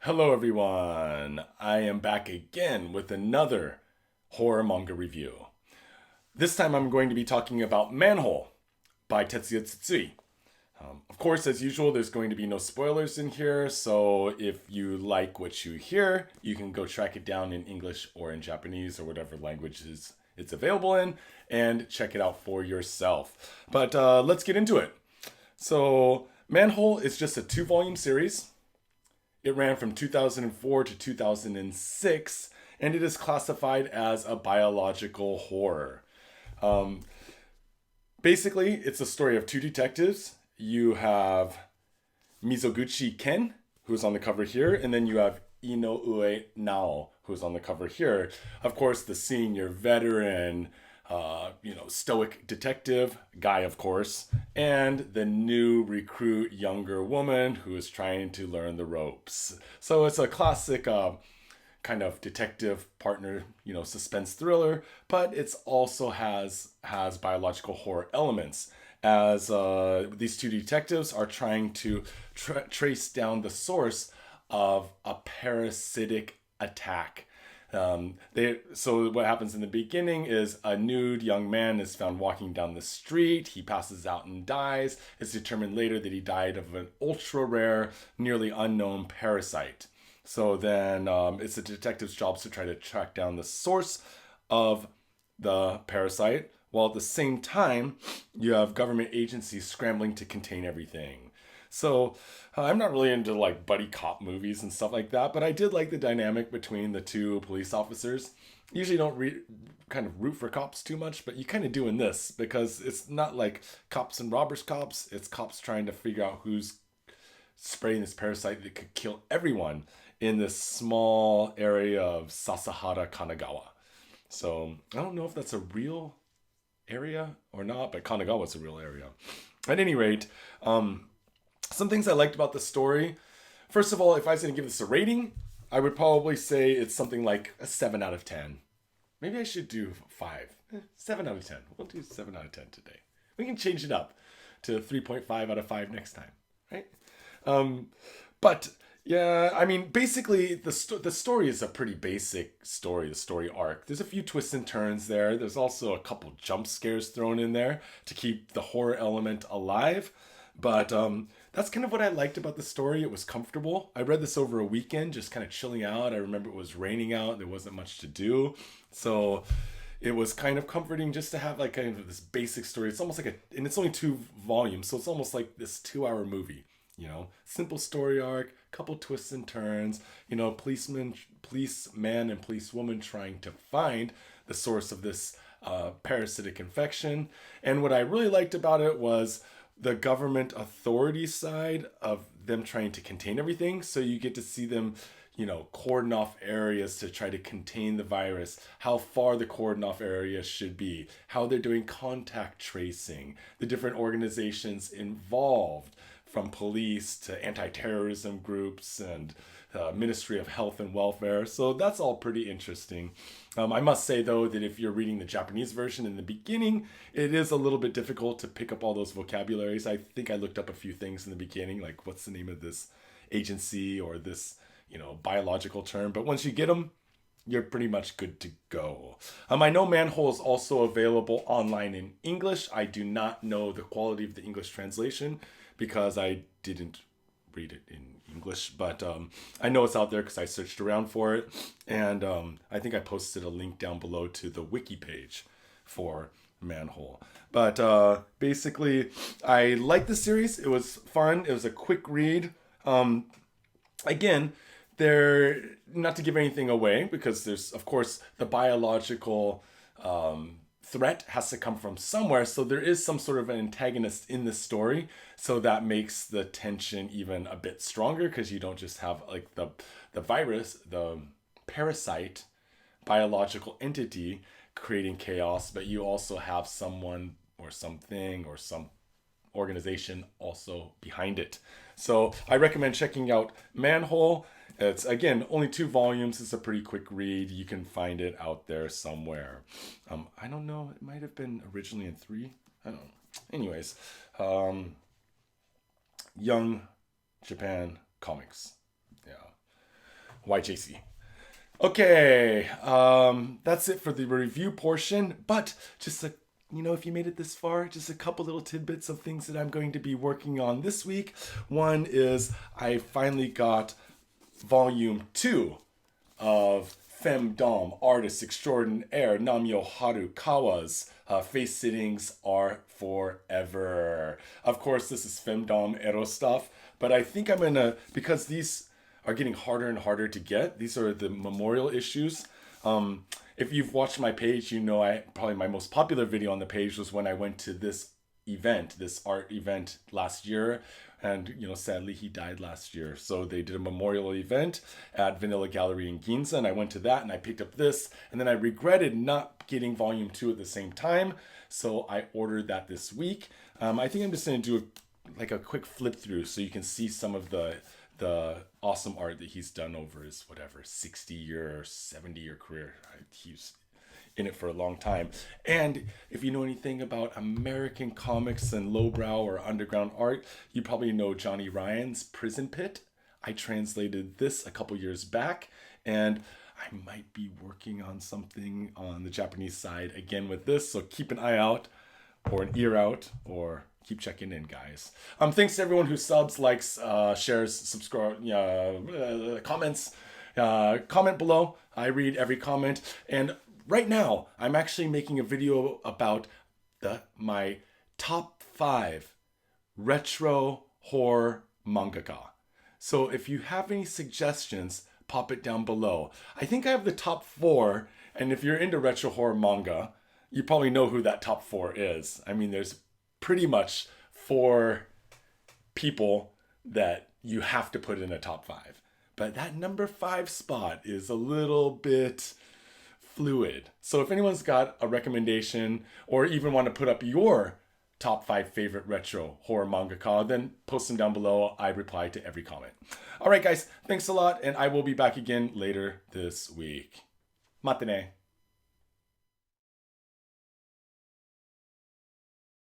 Hello, everyone. I am back again with another horror manga review. This time I'm going to be talking about Manhole by Tetsuya Tsutsui. Of course, as usual, there's going to be no spoilers in here, so if you like what you hear, you can go track it down in English or in Japanese or whatever languages it's available in and check it out for yourself. But let's get into it. So, Manhole is just a 2 volume series. It ran from 2004 to 2006, and it is classified as a biological horror. Um, Basically, it's a story of two detectives. You have Mizoguchi Ken, who's on the cover here, and then you have Inoue Nao, who's on the cover here. Of course, the senior veteran, stoic detective guy, of course, and the new recruit, younger woman who is trying to learn the ropes. So it's a classic kind of detective partner, suspense thriller, but it's also has biological horror elements as these two detectives are trying to trace down the source of a parasitic attack. So what happens in the beginning is a nude young man is found walking down the street. He passes out and dies. It's determined later that he died of an ultra rare, nearly unknown parasite. So then it's the detective's job to try to track down the source of the parasite, while at the same time, you have government agencies scrambling to contain everything. So I'm not really into like buddy cop movies and stuff like that, but I did like the dynamic between the two police officers. Usually don't kind of root for cops too much, but you kind of do in this because it's not like cops and robbers cops. It's cops trying to figure out who's spraying this parasite that could kill everyone in this small area of Sasahara, Kanagawa. So I don't know if that's a real area or not, but Kanagawa is a real area. At any rate, some things I liked about the story. First of all, if I was going to give this a rating, I would probably say it's something like a 7 out of 10. Maybe I should do 5. 7 out of 10. We'll do 7 out of 10 today. We can change it up to 3.5 out of 5 next time, right? But yeah, I mean, basically, the story is a pretty basic story, the story arc. There's a few twists and turns there. There's also a couple jump scares thrown in there to keep the horror element alive. But that's kind of what I liked about the story. It was comfortable. I read this over a weekend, just kind of chilling out. I remember it was raining out. There wasn't much to do. So it was kind of comforting just to have like kind of this basic story. It's almost like and it's only 2 volumes. So it's almost like this 2 hour movie. Simple story arc, couple twists and turns, policeman and policewoman trying to find the source of this parasitic infection. And what I really liked about it was the government authority side of them trying to contain everything. So you get to see them, cordon off areas to try to contain the virus, how far the cordon off area should be, how they're doing contact tracing, the different organizations involved, from police to anti-terrorism groups and Ministry of Health and Welfare. So that's all pretty interesting. I must say, though, that if you're reading the Japanese version in the beginning, it is a little bit difficult to pick up all those vocabularies. I think I looked up a few things in the beginning, like what's the name of this agency or this, biological term. But once you get them, you're pretty much good to go. I know Manhole is also available online in English. I do not know the quality of the English translation because I didn't read it in English, but I know it's out there because I searched around for it, and I think I posted a link down below to the Wiki page for Manhole. But basically, I liked the series. It was fun. It was a quick read. Again, they're not to give anything away because there's, of course, the biological threat has to come from somewhere. So there is some sort of an antagonist in the story. So that makes the tension even a bit stronger because you don't just have like the virus, the parasite, biological entity creating chaos, but you also have someone or something or some organization also behind it. So I recommend checking out Manhole. It's, again, only 2 volumes. It's a pretty quick read. You can find it out there somewhere. I don't know. It might have been originally in 3. I don't know. Anyways, Young Japan Comics. Yeah. YJC. Okay, that's it for the review portion, but just if you made it this far, just a couple little tidbits of things that I'm going to be working on this week. One is I finally got volume 2 of Femdom Artist Extraordinaire Namyo Harukawa's Face Sittings Are Forever. Of course, this is Femdom Ero stuff, but I think I'm gonna, because these are getting harder and harder to get. These are the memorial issues. If you've watched my page, you know probably my most popular video on the page was when I went to this event, this art event last year. And, sadly, he died last year. So they did a memorial event at Vanilla Gallery in Ginza. And I went to that and I picked up this. And then I regretted not getting volume 2 at the same time. So I ordered that this week. I think I'm just going to do a quick flip through so you can see some of the awesome art that he's done over his 60-year or 70-year career. He's in it for a long time. And if you know anything about American comics and lowbrow or underground art, you probably know Johnny Ryan's Prison Pit. I translated this a couple years back, and I might be working on something on the Japanese side again with this, so keep an eye out or an ear out, or keep checking in, guys. Thanks to everyone who subs, likes, shares, subscribe, comments. Comment below. I read every comment. And right now, I'm actually making a video about my top 5 retro horror mangaka. So if you have any suggestions, pop it down below. I think I have the top 4, and if you're into retro horror manga, you probably know who that top 4 is. I mean, there's pretty much 4 people that you have to put in a top 5. But that number 5 spot is a little bit fluid. So if anyone's got a recommendation or even want to put up your top 5 favorite retro horror mangaka, then post them down below. I reply to every comment. All right, guys, thanks a lot, and I will be back again later this week. Mate ne.